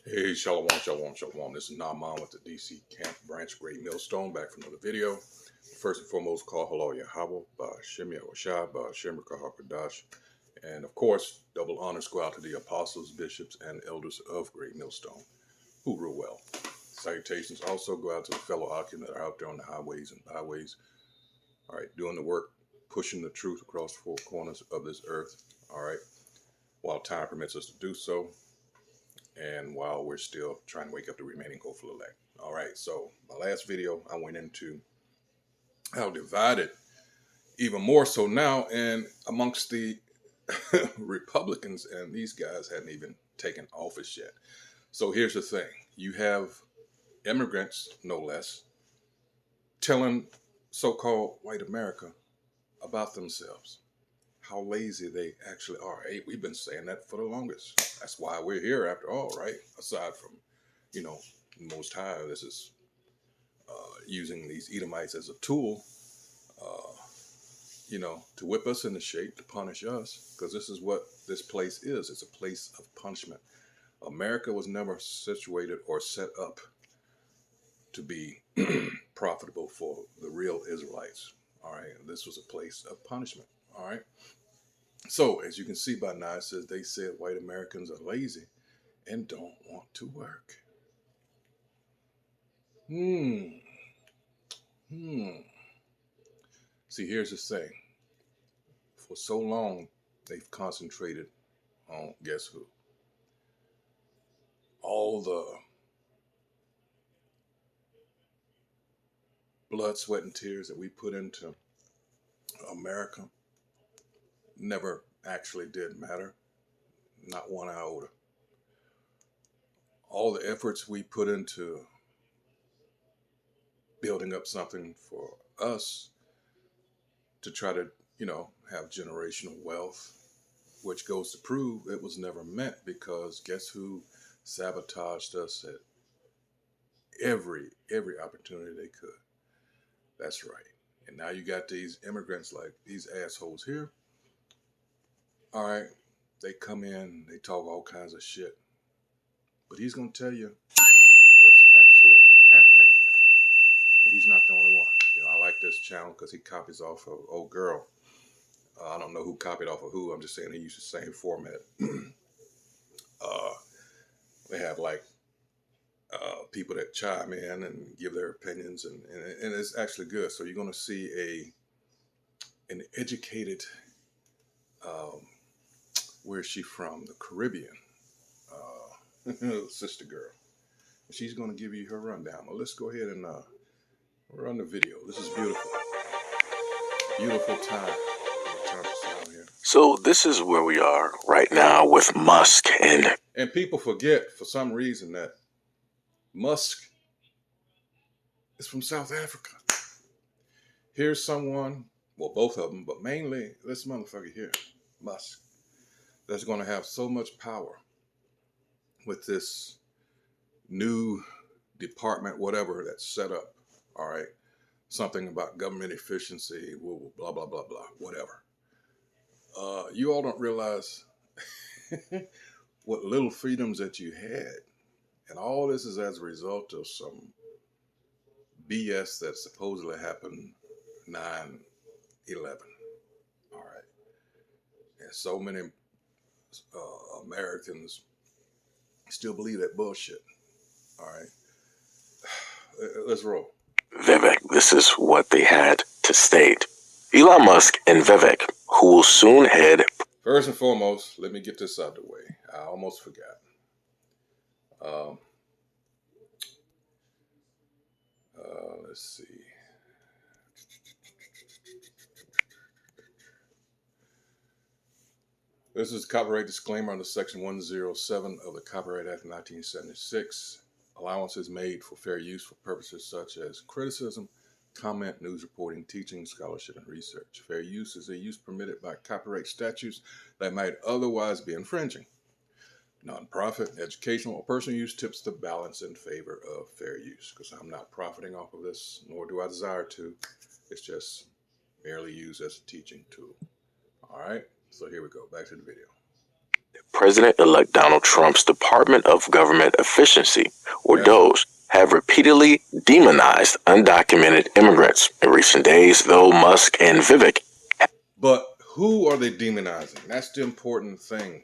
Hey, shalom, shalom, shalom. This is Naaman with the DC Camp Branch Great Millstone, back from another video. First and foremost, call hello Yahweh, Ba'Shem Yahushua, Ba'Shem Kahakadash. And of course, double honors go out to the apostles, bishops, and elders of Great Millstone, who rule well. Salutations also go out to the fellow Akim that are out there on the highways and byways, all right, doing the work, pushing the truth across the four corners of this earth, all right, while time permits us to do so. And while we're still trying to wake up the remaining hopeful elect. All right, so my last video, I went into how divided, even more so now, and amongst the Republicans, and these guys hadn't even taken office yet. So here's the thing. You have immigrants, no less, telling so-called white America about themselves, how lazy they actually are. Hey, we've been saying that for the longest. That's why we're here after all, right? Aside from, Most High, this is using these Edomites as a tool, to whip us into shape, to punish us, because this is what this place is. It's a place of punishment. America was never situated or set up to be profitable for the real Israelites. All right, this was a place of punishment. All right. So, as you can see by now, it says they said white Americans are lazy and don't want to work. See, here's the thing. For so long, they've concentrated on, guess who? All the blood, sweat, and tears that we put into America never actually did matter. Not one iota. All the efforts we put into building up something for us to try to, have generational wealth, which goes to prove it was never meant, because guess who sabotaged us at every opportunity they could? That's right. And now you got these immigrants like these assholes here. All right. They come in, they talk all kinds of shit. But he's going to tell you what's actually happening here. And he's not the only one. I like this channel because he copies off of Old Girl. I don't know who copied off of who. I'm just saying he used the same format. They have like people that chime in and give their opinions, and it's actually good. So you're going to see an educated, where's she from? The Caribbean, sister girl. She's going to give you her rundown. Well, let's go ahead and run the video. This is beautiful. Beautiful time. So this is where we are right now with Musk. And people forget for some reason that Musk is from South Africa. Here's someone, well, both of them, but mainly this motherfucker here, Musk, that's going to have so much power with this new department, whatever, that's set up. All right. Something about government efficiency, blah, blah, blah, blah, whatever. You all don't realize what little freedoms that you had. And all this is as a result of some BS that supposedly happened 9/11. All right. And so many Americans still believe that bullshit. All right. Let's roll. Vivek, this is what they had to state. Elon Musk and Vivek, who will soon head... First and foremost, let me get this out of the way. I almost forgot. Let's see. This is a copyright disclaimer under Section 107 of the Copyright Act of 1976. Allowance is made for fair use for purposes such as criticism, comment, news reporting, teaching, scholarship, and research. Fair use is a use permitted by copyright statutes that might otherwise be infringing. Nonprofit, educational, or personal use tips the balance in favor of fair use, because I'm not profiting off of this, nor do I desire to. It's just merely used as a teaching tool. All right, so here we go. Back to the video. President-elect Donald Trump's Department of Government Efficiency, or DOGE, have repeatedly demonized undocumented immigrants. In recent days, though, Musk and Vivek. But who are they demonizing? That's the important thing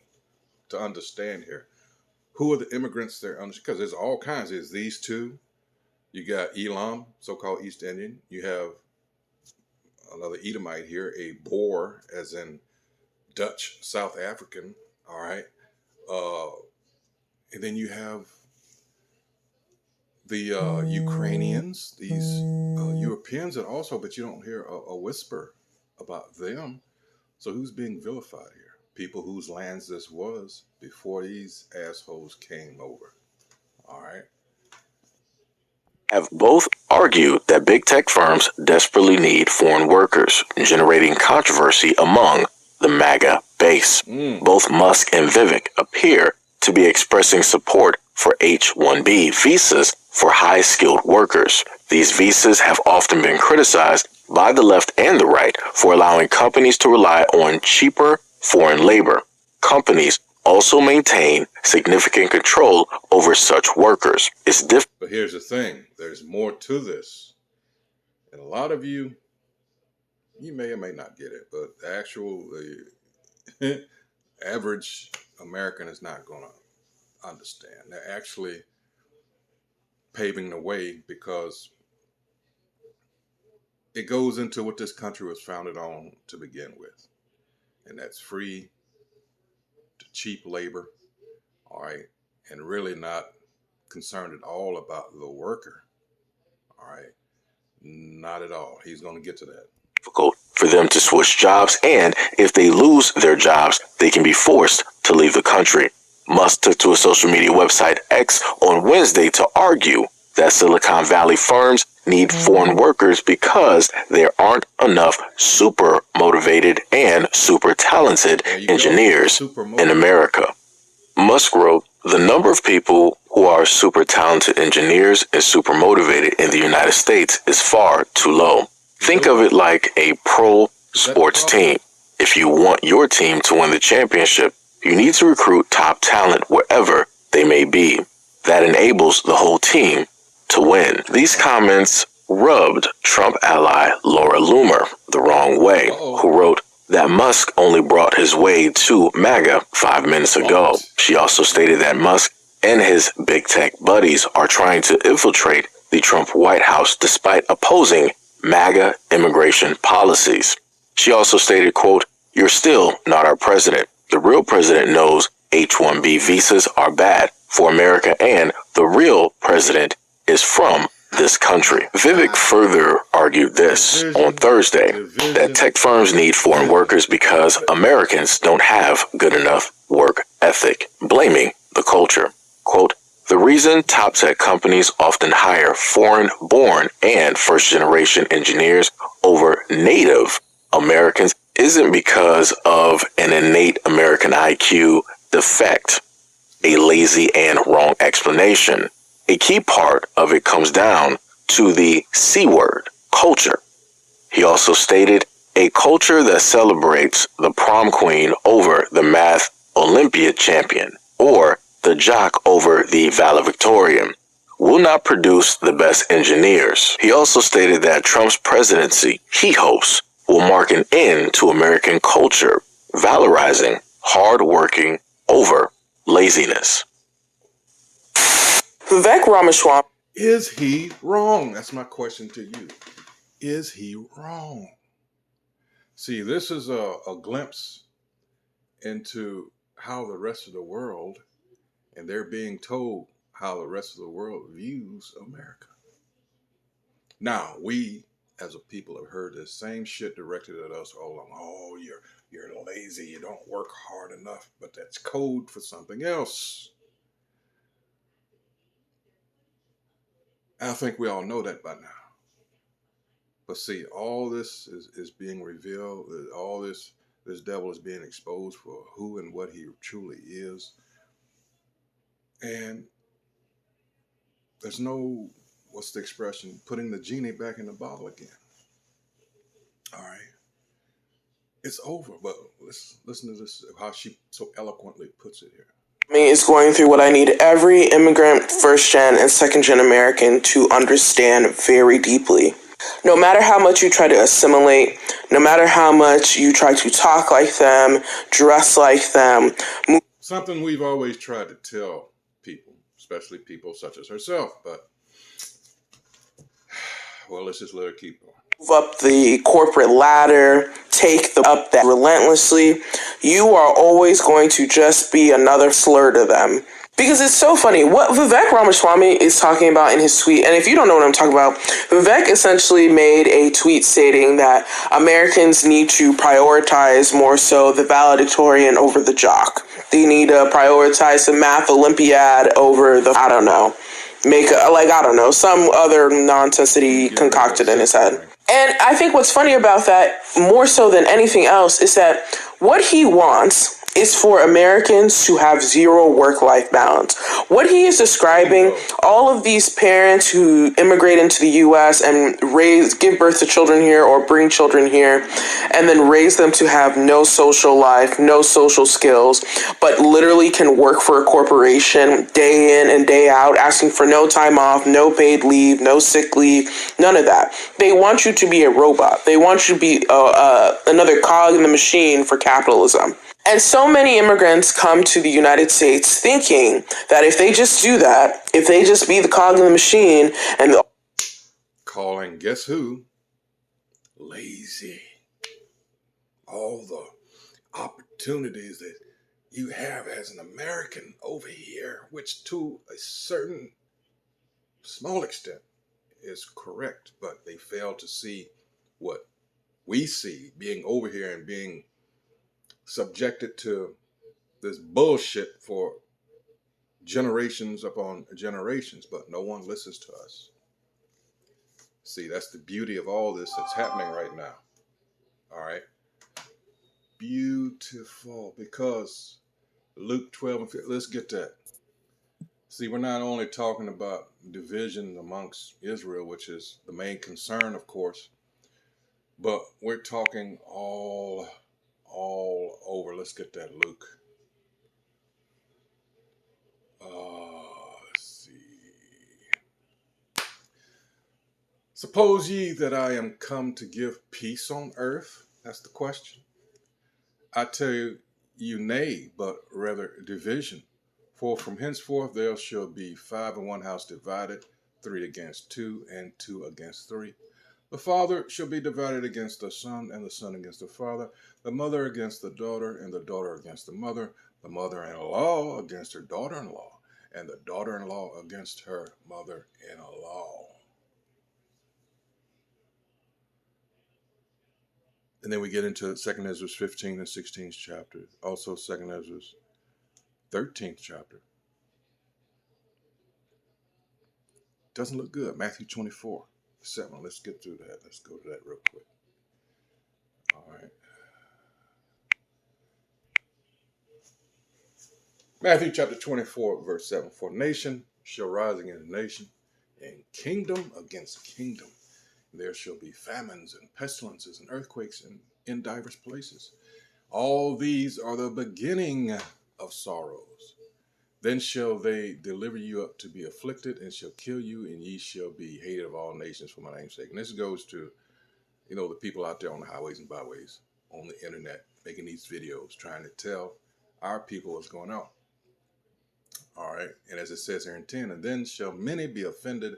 to understand here. Who are the immigrants they're under? Because there's all kinds. There's these two. You got Elam, so-called East Indian. You have another Edomite here, a Boer, as in Dutch South African. All right. And then you have the Ukrainians, these Europeans, and also, but you don't hear a whisper about them. So who's being vilified here? People whose lands this was before these assholes came over. All right. Have both argued that big tech firms desperately need foreign workers, generating controversy among the MAGA base. Both Musk and Vivek appear to be expressing support for H-1B visas for high-skilled workers. These visas have often been criticized by the left and the right for allowing companies to rely on cheaper foreign labor. Companies also maintain significant control over such workers. But here's the thing. There's more to this. And a lot of you may or may not get it, but the actual average American is not going to understand. They're actually paving the way because it goes into what this country was founded on to begin with. And that's free to cheap labor, all right, and really not concerned at all about the worker, all right, not at all. He's going to get to that. Difficult for them to switch jobs, and if they lose their jobs, they can be forced to leave the country. Musk took to a social media website X on Wednesday to argue that Silicon Valley firms need foreign workers because there aren't enough super motivated and super talented engineers in America. Musk wrote, "The number of people who are super talented engineers and super motivated in the United States is far too low. Think of it like a pro sports team. If you want your team to win the championship, you need to recruit top talent wherever they may be. That enables the whole team to win." These comments rubbed Trump ally Laura Loomer the wrong way, who wrote that Musk only brought his way to MAGA 5 minutes ago. She also stated that Musk and his big tech buddies are trying to infiltrate the Trump White House despite opposing MAGA immigration policies. She also stated, quote, "You're still not our president. The real president knows H-1B visas are bad for America, and the real president is from this country." Vivek further argued this on Thursday, that tech firms need foreign workers because Americans don't have good enough work ethic, blaming the culture. Quote, "The reason top tech companies often hire foreign-born and first-generation engineers over native Americans isn't because of an innate American IQ defect, a lazy and wrong explanation. A key part of it comes down to the C word, culture." He also stated, "A culture that celebrates the prom queen over the math Olympiad champion or the jock over the valedictorian will not produce the best engineers." He also stated that Trump's presidency, he hopes, will mark an end to American culture, valorizing hard working over laziness. Vivek Ramaswamy. Is he wrong? That's my question to you. Is he wrong? See, this is a glimpse into how the rest of the world, and they're being told how the rest of the world views America. Now, we as a people have heard the same shit directed at us all along. Oh, you're lazy, you don't work hard enough, but that's code for something else. I think we all know that by now. But see, all this is being revealed. All this devil is being exposed for who and what he truly is. And there's no, what's the expression, putting the genie back in the bottle again. All right. It's over. But let's listen to this, how she so eloquently puts it here. Me is going through what I need every immigrant, first gen and second gen American to understand very deeply. No matter how much you try to assimilate, no matter how much you try to talk like them, dress like them, Something we've always tried to tell people, especially people such as herself, but well, let's just let her keep going. move up the corporate ladder, take the up that relentlessly, you are always going to just be another slur to them. Because it's so funny. What Vivek Ramaswamy is talking about in his tweet, and if you don't know what I'm talking about, Vivek essentially made a tweet stating that Americans need to prioritize more so the valedictorian over the jock. They need to prioritize the math Olympiad over the, I don't know, some other nonsense that he concocted in his head. And I think what's funny about that, more so than anything else, is that what he wants is for Americans to have zero work-life balance. What he is describing, all of these parents who immigrate into the U.S. and give birth to children here or bring children here, and then raise them to have no social life, no social skills, but literally can work for a corporation day in and day out, asking for no time off, no paid leave, no sick leave, none of that. They want you to be a robot. They want you to be another cog in the machine for capitalism. And so many immigrants come to the United States thinking that if they just do that, if they just be the cog in the machine and Calling, guess who? Lazy. All the opportunities that you have as an American over here, which to a certain small extent is correct, but they fail to see what we see being over here and being subjected to this bullshit for generations upon generations, but no one listens to us. See, that's the beauty of all this that's happening right now. All right. Beautiful, because Luke 12 and 15, let's get that. See, we're not only talking about division amongst Israel, which is the main concern, of course, but we're talking all over. Let's get that, Luke. Let's see. Suppose ye that I am come to give peace on earth? That's the question. I tell you nay, but rather division. For from henceforth there shall be 5 in one house divided, 3 against 2, and 2 against 3. The father shall be divided against the son, and the son against the father, the mother against the daughter, and the daughter against the mother-in-law against her daughter-in-law, and the daughter-in-law against her mother-in-law. And then we get into 2nd Ezra 15 and 16th chapter, also 2nd Ezra 13th chapter. Doesn't look good. Matthew 24, 7. Let's get through that. Let's go to that real quick. All right. Matthew chapter 24, verse 7. For nation shall rise against nation, and kingdom against kingdom. There shall be famines and pestilences and earthquakes in divers places. All these are the beginning of sorrows. Then shall they deliver you up to be afflicted, and shall kill you, and ye shall be hated of all nations for my name's sake. And this goes to, the people out there on the highways and byways, on the internet, making these videos, trying to tell our people what's going on. All right. And as it says here in 10, and then shall many be offended,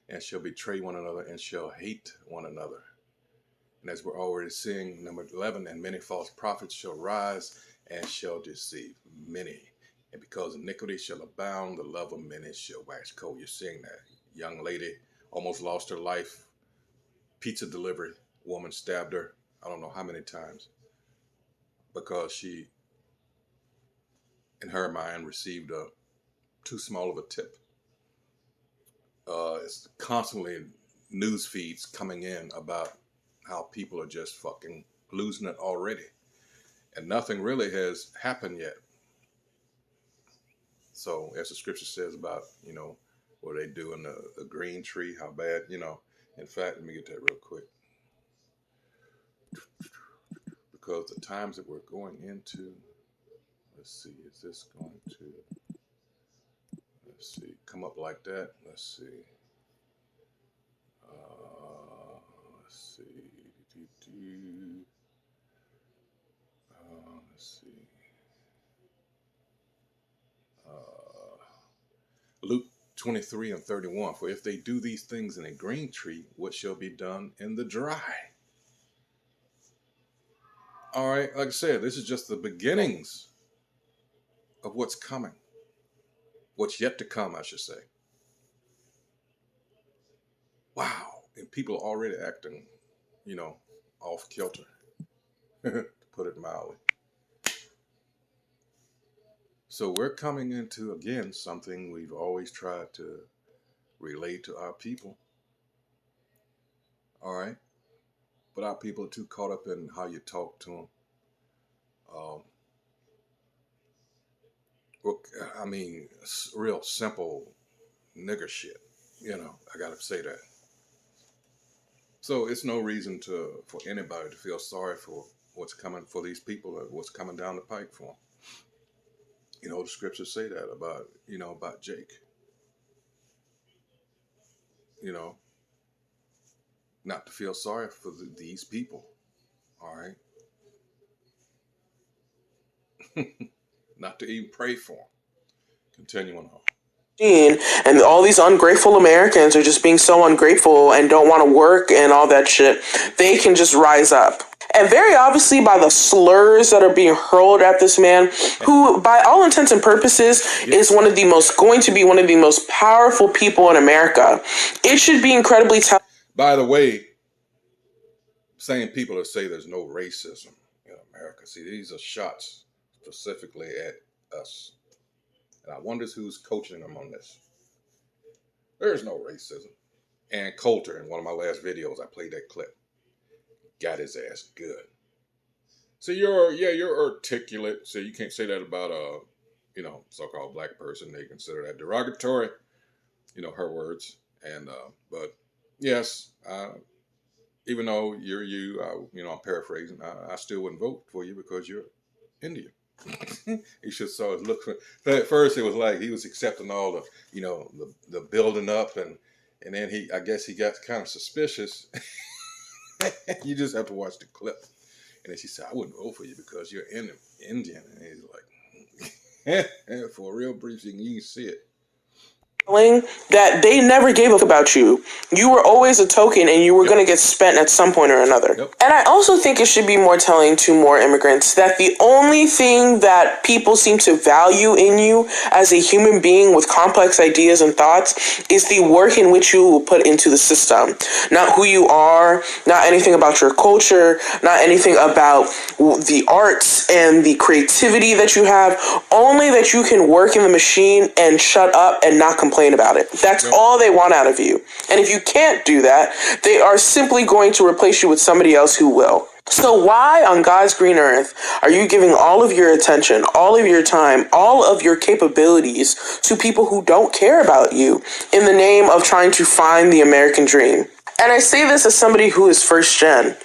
and shall betray one another, and shall hate one another. And as we're already seeing, number 11, and many false prophets shall rise and shall deceive many. And because iniquity shall abound, the love of many shall wax cold. You're seeing that. Young lady almost lost her life. Pizza delivery woman stabbed her, I don't know how many times, because she, in her mind, received a too small of a tip. It's constantly news feeds coming in about how people are just fucking losing it already. And nothing really has happened yet. So as the scripture says about, what they do in the green tree, how bad, In fact, let me get that real quick. because the times that we're going into, let's see, is this going to, let's see, come up like that? Let's see. Let's see. Let's see. Luke 23 and 31. For if they do these things in a green tree, what shall be done in the dry? All right, like I said, this is just the beginnings of what's coming. What's yet to come, I should say. Wow. And people are already acting, off kilter, to put it mildly. So we're coming into, again, something we've always tried to relate to our people. All right. But our people are too caught up in how you talk to them. Real simple nigger shit. I got to say that. So it's no reason for anybody to feel sorry for what's coming for these people or what's coming down the pike for them. The scriptures say that about Jake. Not to feel sorry for these people. All right. Not to even pray for them. Continuing on. And all these ungrateful Americans are just being so ungrateful and don't want to work and all that shit. They can just rise up. And very obviously by the slurs that are being hurled at this man, who by all intents and purposes is going to be one of the most powerful people in America. It should be incredibly tough. By the way, same people that say there's no racism in America. See, these are shots specifically at us. And I wonder who's coaching them on this. There's no racism. And Coulter, in one of my last videos, I played that clip. Got his ass good. So you're articulate. So you can't say that about a, so-called black person. They consider that derogatory. Her words. And but yes, even though you're I'm paraphrasing. I still wouldn't vote for you because you're Indian. He should sort of look for. At first, it was like he was accepting all the the building up, and then I guess he got kind of suspicious. You just have to watch the clip, and then she said, "I wouldn't vote for you because you're Indian," and he's like, for a real brief, you can see it. That they never gave a fuck about you. You were always a token and you were going to get spent at some point or another. Yep. And I also think it should be more telling to more immigrants that the only thing that people seem to value in you as a human being with complex ideas and thoughts is the work in which you will put into the system. Not who you are, not anything about your culture, not anything about the arts and the creativity that you have, only that you can work in the machine and shut up and not complain about it. That's all they want out of you. And if you can't do that, they are simply going to replace you with somebody else who will. So why on God's green earth are you giving all of your attention, all of your time, all of your capabilities to people who don't care about you in the name of trying to find the American dream? And I say this as somebody who is first gen.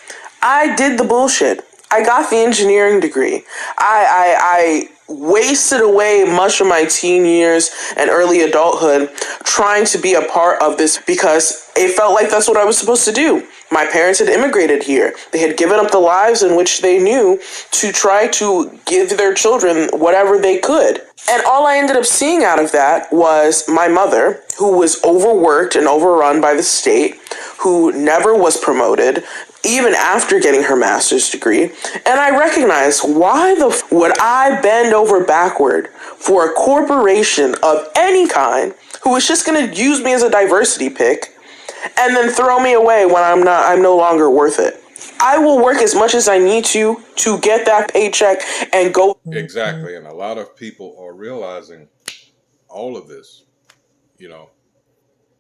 I did the bullshit. I got the engineering degree. I wasted away much of my teen years and early adulthood trying to be a part of this because it felt like that's what I was supposed to do. My parents had immigrated here. They had given up the lives in which they knew to try to give their children whatever they could. And all I ended up seeing out of that was my mother, who was overworked and overrun by the state, who never was promoted, even after getting her master's degree. And I recognized, why would I bend over backward for a corporation of any kind who is just going to use me as a diversity pick and then throw me away when I'm no longer worth it? I will work as much as I need to get that paycheck and go. Exactly. And a lot of people are realizing all of this, a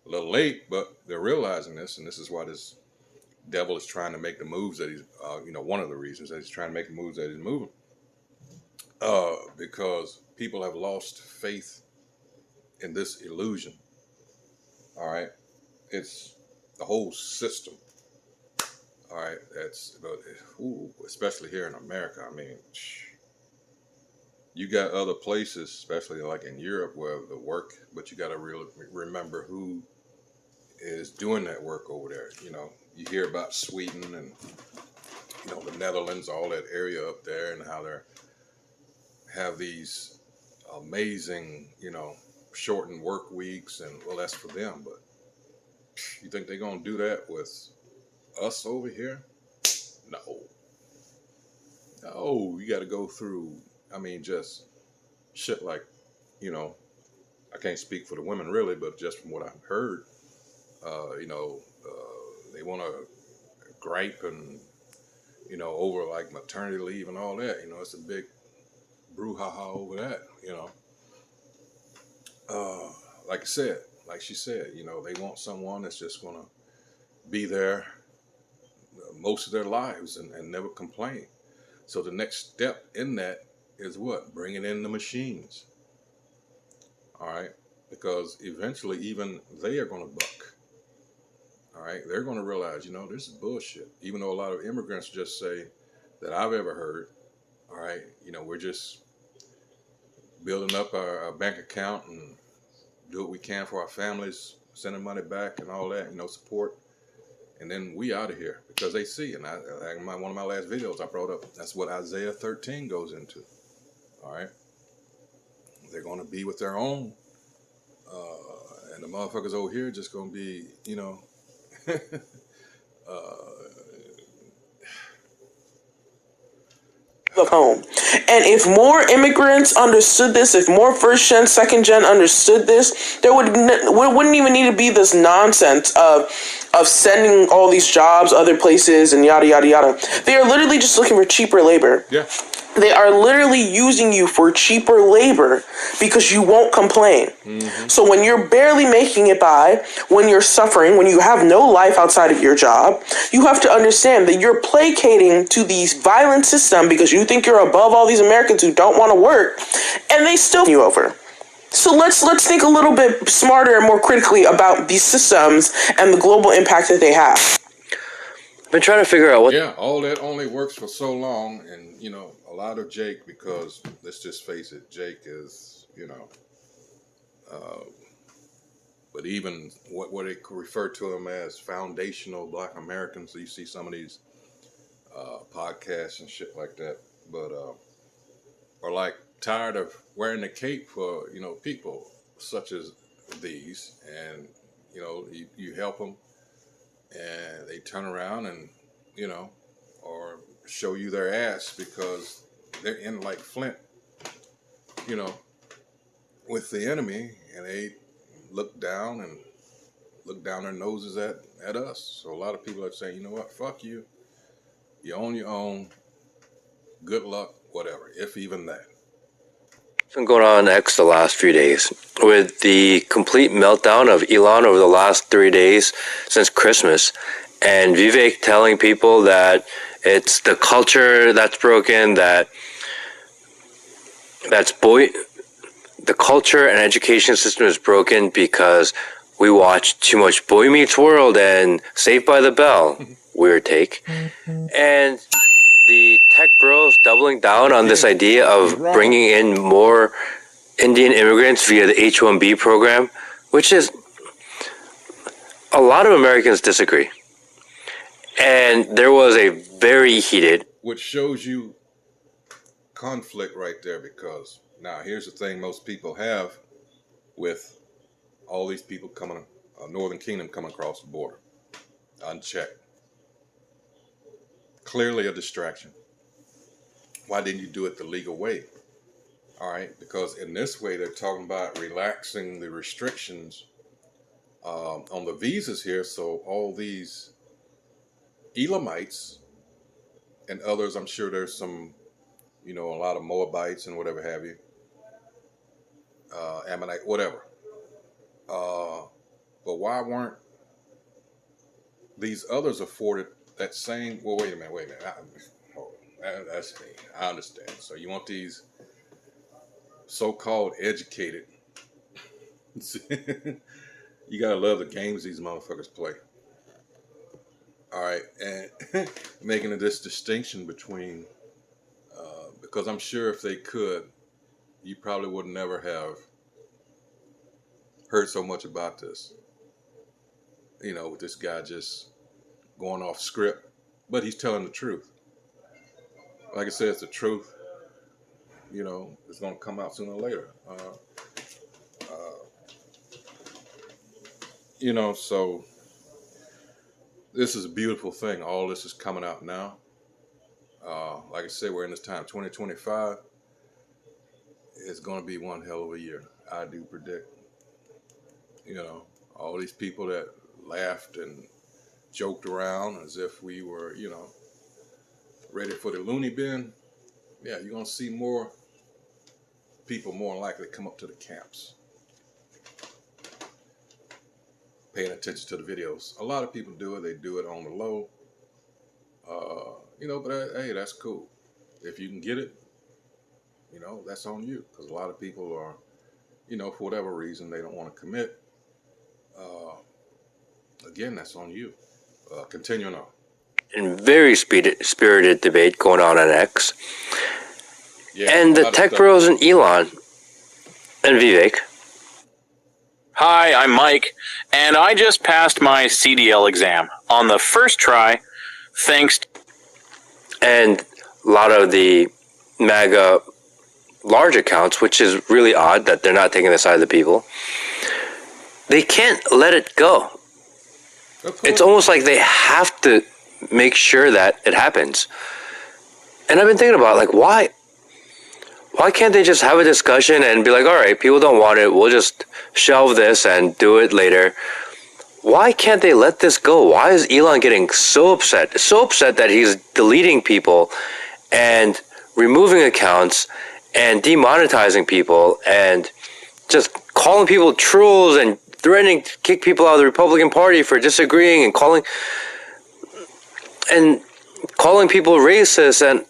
little late, but they're realizing this. And this is why this devil is trying to make the moves that he's, one of the reasons that he's trying to make the moves that he's moving. Because people have lost faith in this illusion. All right. It's the whole system All right, especially here in America. I mean, you got other places, especially like in Europe, where the work, but you got to really remember who is doing that work over there. You hear about Sweden and the Netherlands, all that area up there, and how they have these amazing, shortened work weeks, and well, that's for them. But you think they're gonna do that with us over here? No, no. You got to go through. I mean, just shit like, I can't speak for the women really, but just from what I've heard, they want to gripe and over like maternity leave and all that. It's a big brouhaha over that. Like I said, like she said, they want someone that's just gonna be there most of their lives and never complain. So the next step in that is what? Bringing in the machines. All right, because eventually even they are going to buck. All right, they're going to realize, this is bullshit. Even though a lot of immigrants just say that I've ever heard, all right, we're just building up our bank account and do what we can for our families, sending money back and all that, support. And then we out of here because they see. And one of my last videos I brought up, that's what Isaiah 13 goes into. All right. They're going to be with their own. And the motherfuckers over here just going to be, of home. And if more immigrants understood this, if more first gen, second gen understood this, there wouldn't even need to be this nonsense of sending all these jobs other places and yada yada yada. They are literally just looking for cheaper labor. Yeah. They are literally using you for cheaper labor because you won't complain. Mm-hmm. So when you're barely making it by, when you're suffering, when you have no life outside of your job, you have to understand that you're placating to these violent system because you think you're above all these Americans who don't want to work, and they still you over. So let's think a little bit smarter and more critically about these systems and the global impact that they have. I've been trying to figure out what... Yeah, all that only works for so long, and, a lot of Jake, because let's just face it, Jake is, but even what they refer to him as foundational Black Americans. So you see some of these podcasts and shit like that, but are like tired of wearing the cape for, people such as these, and, you help them and they turn around and, or show you their ass because they're in like Flint, with the enemy, and they look down their noses at us. So a lot of people are saying, you know what, fuck you. You own your own. Good luck, whatever, if even that. It's been going on X the last few days with the complete meltdown of Elon over the last 3 days since Christmas, and Vivek telling people that it's the culture that's broken, the culture and education system is broken because we watch too much Boy Meets World and Saved by the Bell. Weird take. And the tech bros doubling down on this idea of bringing in more Indian immigrants via the H-1B program, which is, a lot of Americans disagree. And there was a very heated... Which shows you conflict right there, because now here's the thing most people have with all these people coming, Northern Kingdom coming across the border, unchecked. Clearly a distraction. Why didn't you do it the legal way? All right, because in this way they're talking about relaxing the restrictions on the visas here, so all these Elamites and others, I'm sure there's some, a lot of Moabites and whatever have you, Ammonite, whatever. But why weren't these others afforded that same? Well, wait a minute. That's me. I understand. So you want these so-called educated? You gotta love the games these motherfuckers play. All right, and making this distinction between, because I'm sure if they could, you probably would never have heard so much about this. With this guy just going off script, but he's telling the truth. Like I said, it's the truth. It's going to come out sooner or later. So this is a beautiful thing. All this is coming out now. Like I said, we're in this time, 2025. It's going to be one hell of a year. I do predict. All these people that laughed and joked around as if we were, ready for the loony bin. Yeah, you're going to see more people more likely come up to the camps, paying attention to the videos. A lot of people do it. They do it on the low. But hey, that's cool. If you can get it, that's on you. Because a lot of people are, for whatever reason, they don't want to commit. Again, that's on you. Continuing on. And very spirited debate going on X. Yeah, and the tech bros and Elon and Vivek. Hi, I'm Mike, and I just passed my CDL exam on the first try, thanks. And a lot of the MAGA large accounts, which is really odd that they're not taking the side of the people, they can't let it go. It's almost like they have to make sure that it happens. And I've been thinking about, like, why can't they just have a discussion and be like, all right, people don't want it, we'll just shelve this and do it later. Why can't they let this go? Why is Elon getting so upset? So upset that he's deleting people and removing accounts and demonetizing people and just calling people trolls and threatening to kick people out of the Republican Party for disagreeing and calling people racist, and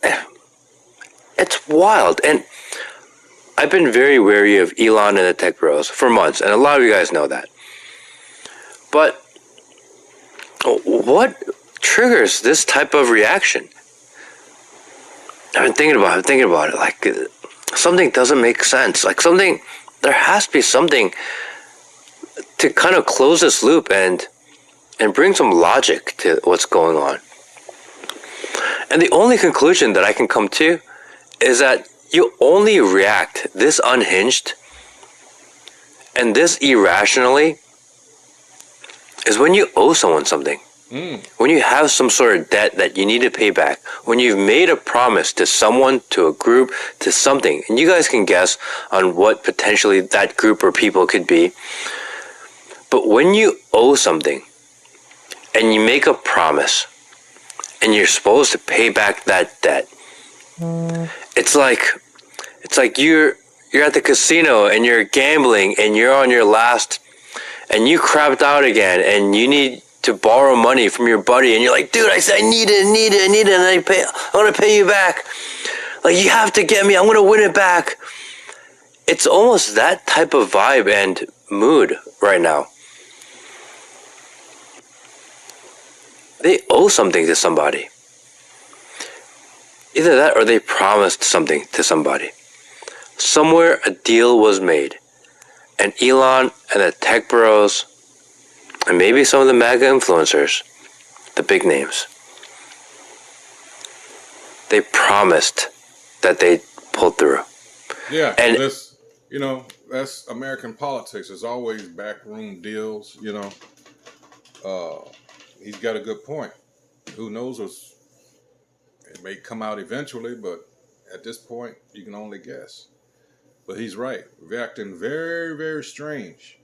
it's wild. And I've been very wary of Elon and the tech bros for months, and a lot of you guys know that. But what triggers this type of reaction? I've been thinking about it. Like, something doesn't make sense. Like, there has to be something to kind of close this loop and bring some logic to what's going on. And the only conclusion that I can come to is that you only react this unhinged and this irrationally is when you owe someone something. When you have some sort of debt that you need to pay back. When you've made a promise to someone, to a group, to something. And you guys can guess on what potentially that group or people could be. But when you owe something and you make a promise and you're supposed to pay back that debt, it's like you're at the casino and you're gambling and you're on your last and you crapped out again and you need to borrow money from your buddy and you're like, dude, I said I need it, and I'm gonna pay you back. Like, you have to get me, I'm gonna win it back. It's almost that type of vibe and mood right now. They owe something to somebody. Either that or they promised something to somebody. Somewhere a deal was made. And Elon and the tech bros, and maybe some of the MAGA influencers, the big names, they promised that they pulled through. Yeah, and this, that's American politics. There's always backroom deals, He's got a good point. Who knows? It may come out eventually, but at this point, you can only guess. But he's right. We're acting very, very strange.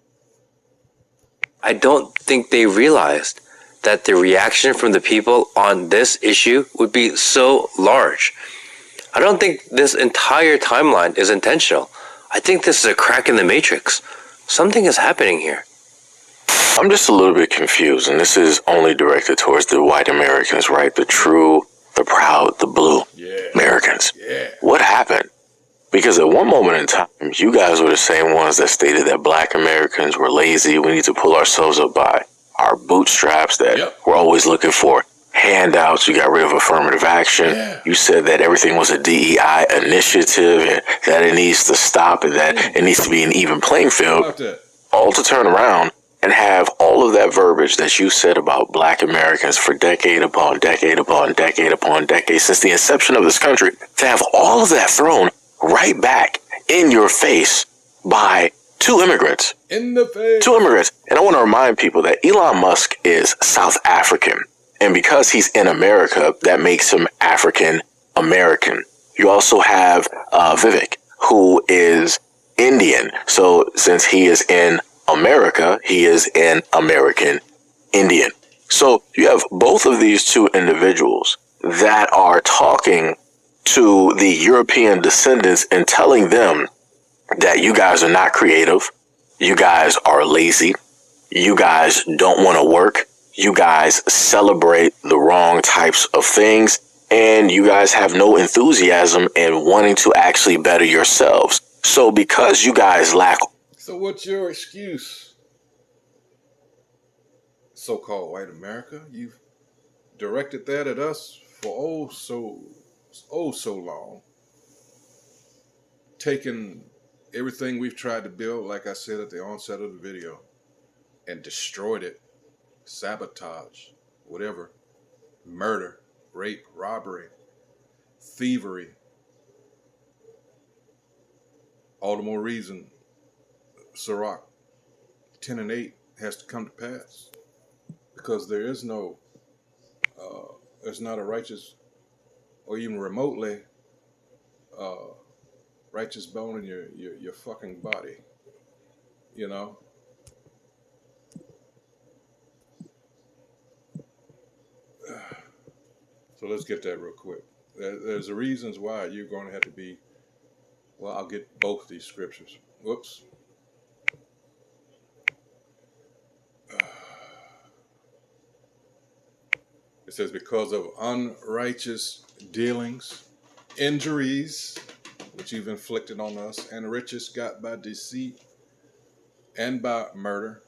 I don't think they realized that the reaction from the people on this issue would be so large. I don't think this entire timeline is intentional. I think this is a crack in the matrix. Something is happening here. I'm just a little bit confused, and this is only directed towards the white Americans, right? The true, the proud, the blue Americans. Yeah. What happened? Because at one moment in time, you guys were the same ones that stated that black Americans were lazy, we need to pull ourselves up by our bootstraps that Yep. we're always looking for. Handouts, you got rid of affirmative action. Yeah. You said that everything was a DEI initiative and that it needs to stop and that it needs to be an even playing How field. about that? All to turn around and have all of that verbiage that you said about Black Americans for decade upon decade upon decade upon decade since the inception of this country, to have all of that thrown right back in your face by two immigrants. In the face. Two immigrants. And I want to remind people that Elon Musk is South African. And because he's in America, that makes him African American. You also have Vivek, who is Indian. So since he is in America, he is an American Indian. So you have both of these two individuals that are talking to the European descendants and telling them that you guys are not creative, you guys are lazy, you guys don't want to work, you guys celebrate the wrong types of things, and you guys have no enthusiasm in wanting to actually better yourselves. So because you guys lack... So what's your excuse, so-called white America? You've directed that at us for so long, taking everything we've tried to build, like I said at the onset of the video, and destroyed it, sabotage, whatever, murder, rape, robbery, thievery. All the more reason Sirach 10 and 8 has to come to pass, because there is no, there's not a righteous or even remotely righteous bone in your fucking body, you know? So let's get that real quick. There's the reasons why you're going to have to be, well, I'll get both these scriptures. Whoops. It says, because of unrighteous dealings, injuries, which you've inflicted on us, and riches got by deceit and by murder,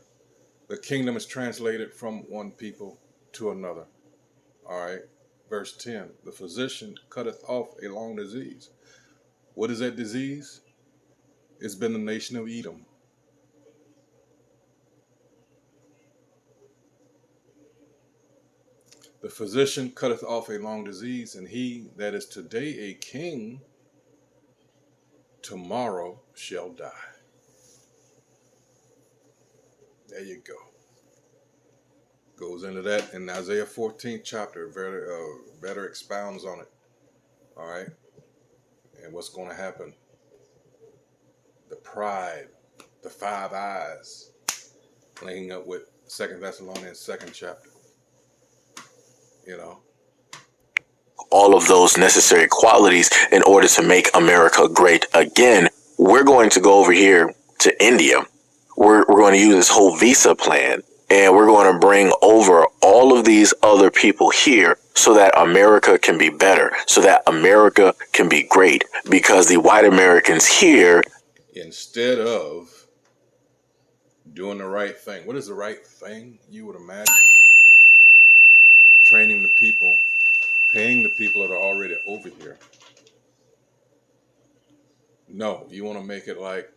the kingdom is translated from one people to another. All right. Verse 10, the physician cutteth off a long disease. What is that disease? It's been the nation of Edom. The physician cutteth off a long disease, and he that is today a king, tomorrow shall die. There you go. Goes into that in Isaiah 14th chapter, better expounds on it. All right. And what's going to happen. The pride, the five eyes, linking up with 2 Thessalonians 2nd chapter. You know. all of those necessary qualities in order to make America great again. We're going to go over here to India. We're going to use this whole visa plan, and we're going to bring over all of these other people here so that America can be better, so that America can be great, because the white Americans here, instead of doing the right thing. What is the right thing, you would imagine? Training the people, paying the people that are already over here. No, you want to make it like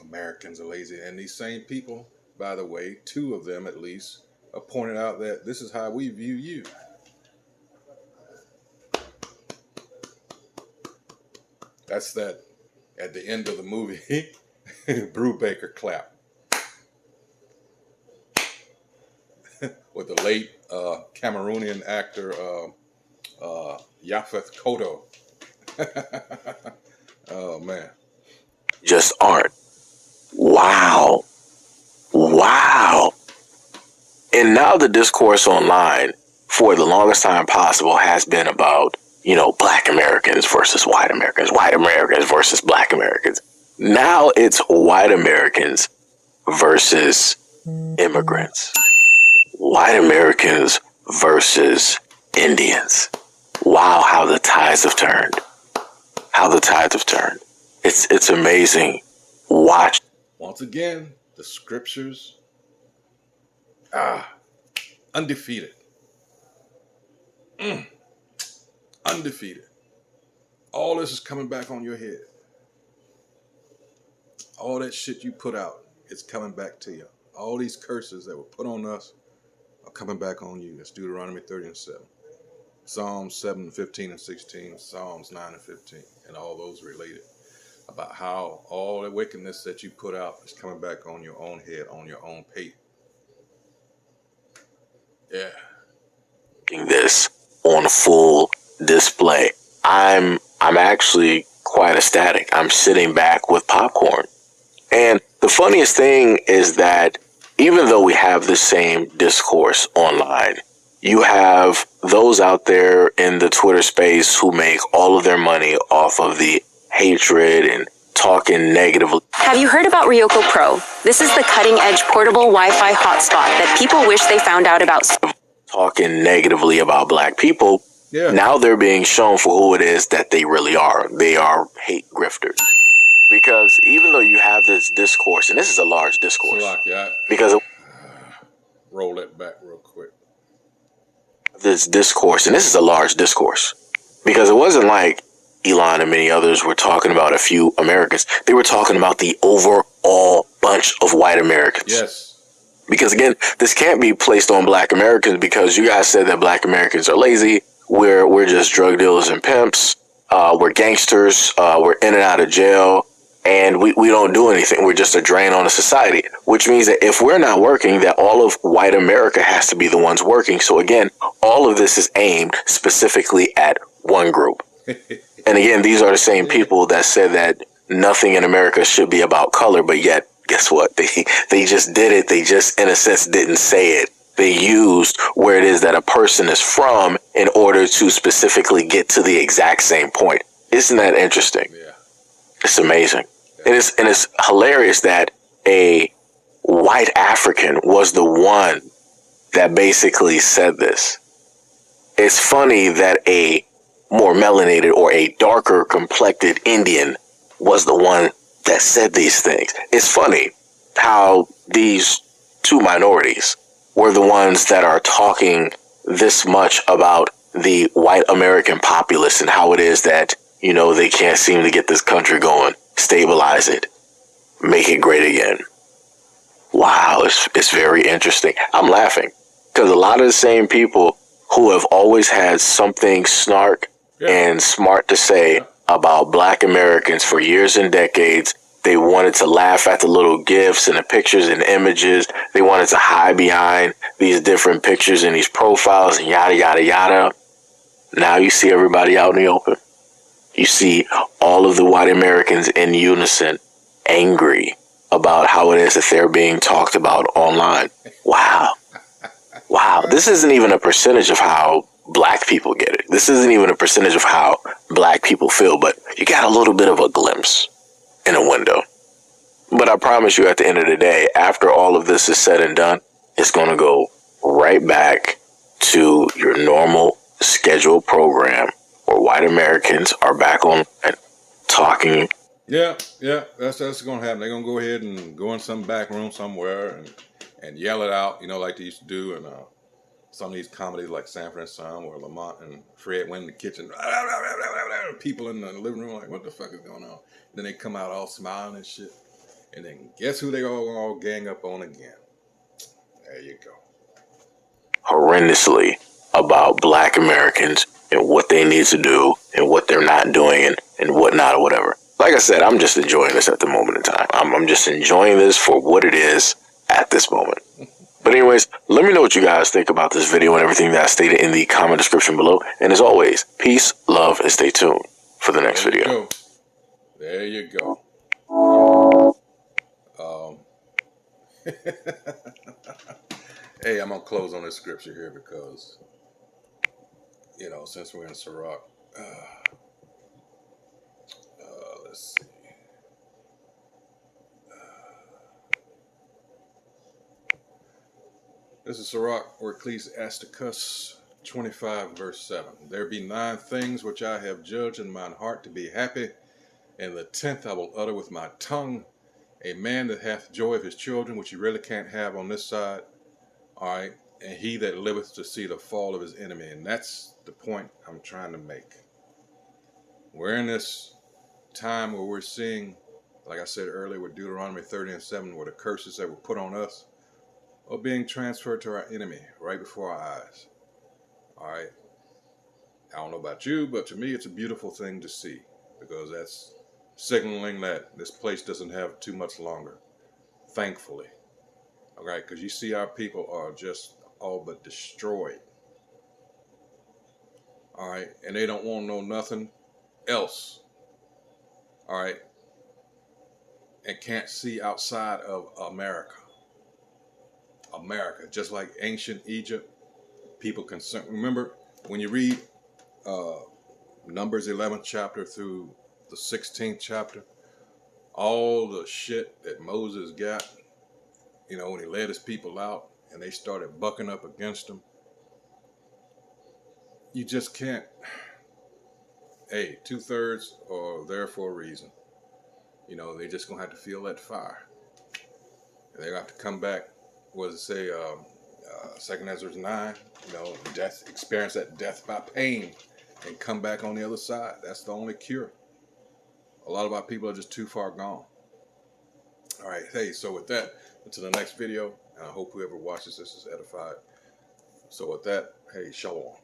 Americans are lazy. And these same people, by the way, two of them at least, are pointing out that this is how we view you. That's that at the end of the movie, Brubaker clap. With the late Cameroonian actor Yaphet Kotto. Oh, man. just aren't. Wow. Wow. And now the discourse online for the longest time possible has been about, black Americans versus white Americans versus black Americans. Now it's white Americans versus immigrants. White Americans versus Indians. Wow, how the tides have turned. How the tides have turned. It's amazing. Watch. Once again, the scriptures Undefeated. Undefeated. All this is coming back on your head. All that shit you put out, it's coming back to you. All these curses that were put on us are coming back on you. That's Deuteronomy 30 and 7. Psalms 7, 15 and 16. Psalms 9 and 15. And all those related. About how all the wickedness that you put out is coming back on your own head, on your own pate. Yeah. This on full display. I'm actually quite ecstatic. I'm sitting back with popcorn. And the funniest thing is that even though we have the same discourse online, you have those out there in the Twitter space who make all of their money off of the hatred and talking negatively. Have you heard about Ryoko Pro? This is the cutting-edge portable Wi-Fi hotspot that people wish they found out about. Talking negatively about black people, now they're being shown for who it is that they really are. They are hate grifters. Because even though you have this discourse, and this is a large discourse, roll it back real quick. This discourse, and this is a large discourse, because it wasn't like Elon and many others were talking about a few Americans. They were talking about the overall bunch of white Americans. Yes. Because again, this can't be placed on black Americans because you guys said that black Americans are lazy. We're just drug dealers and pimps. We're gangsters. We're in and out of jail. And we don't do anything. We're just a drain on the society, which means that if we're not working, that all of white America has to be the ones working. So again, all of this is aimed specifically at one group. And again, these are the same people that said that nothing in America should be about color, but yet, guess what? They just did it. They just, in a sense, didn't say it. They used where it is that a person is from in order to specifically get to the exact same point. Isn't that interesting? Yeah. It's amazing. And it's hilarious that a white African was the one that basically said this. It's funny that a more melanated or a darker complected Indian was the one that said these things. It's funny how these two minorities were the ones that are talking this much about the white American populace and how it is that, you know, they can't seem to get this country going, stabilize it, make it great again. Wow, it's very interesting. I'm laughing because a lot of the same people who have always had something snark and smart to say about black Americans for years and decades. They wanted to laugh at the little gifs and the pictures and images. They wanted to hide behind these different pictures and these profiles and yada, yada, yada. Now you see everybody out in the open. You see all of the white Americans in unison, angry about how it is that they're being talked about online. Wow. Wow. This isn't even a percentage of how black people get it. This isn't even a percentage of how black people feel, but you got a little bit of a glimpse in a window. But I promise you, at the end of the day, after all of this is said and done, it's going to go right back to your normal scheduled program where white Americans are back on and talking. Yeah, that's going to happen. They're going to go ahead and go in some back room somewhere and yell it out, you know, like they used to do in some of these comedies like Sanford and Son, where Lamont and Fred went in the kitchen, people in the living room like, what the fuck is going on? Then they come out all smiling and shit. And then guess who they all gang up on again? There you go. Horrendously about black Americans and what they need to do and what they're not doing and whatnot or whatever. Like I said, I'm just enjoying this at the moment in time. I'm just enjoying this for what it is at this moment. But anyways, let me know what you guys think about this video and everything that I stated in the comment description below. And as always, peace, love, and stay tuned for the next video. There you go. Hey, I'm going to close on this scripture here because, you know, since we're in Sirach, let's see. This is Sirach or Ecclesiasticus 25 verse 7. There be 9 things which I have judged in mine heart to be happy, and the 10th I will utter with my tongue. A man that hath joy of his children, which you really can't have on this side, All right. And he that liveth to see the fall of his enemy. And that's the point I'm trying to make. We're in this time where we're seeing, like I said earlier with Deuteronomy 30:7, where the curses that were put on us are being transferred to our enemy right before our eyes. All right. I don't know about you, but to me, it's a beautiful thing to see, because that's signaling that this place doesn't have too much longer, thankfully. All right, because you see our people are just all but destroyed. All right, and they don't want to know nothing else. All right, and can't see outside of America. America, just like ancient Egypt, people concerned. Remember, when you read Numbers 11th chapter through the 16th chapter, all the shit that Moses got, you know, when he led his people out and they started bucking up against him, you just can't. Hey, 2/3 are there for a reason. You know, they just gonna have to feel that fire. And they're gonna have to come back. What does it say? 2 Ezra 9. You know, death, experience that death by pain, and come back on the other side. That's the only cure. A lot of our people are just too far gone. All right, hey, so with that, until the next video, and I hope whoever watches this is edified. So with that, hey, shalom.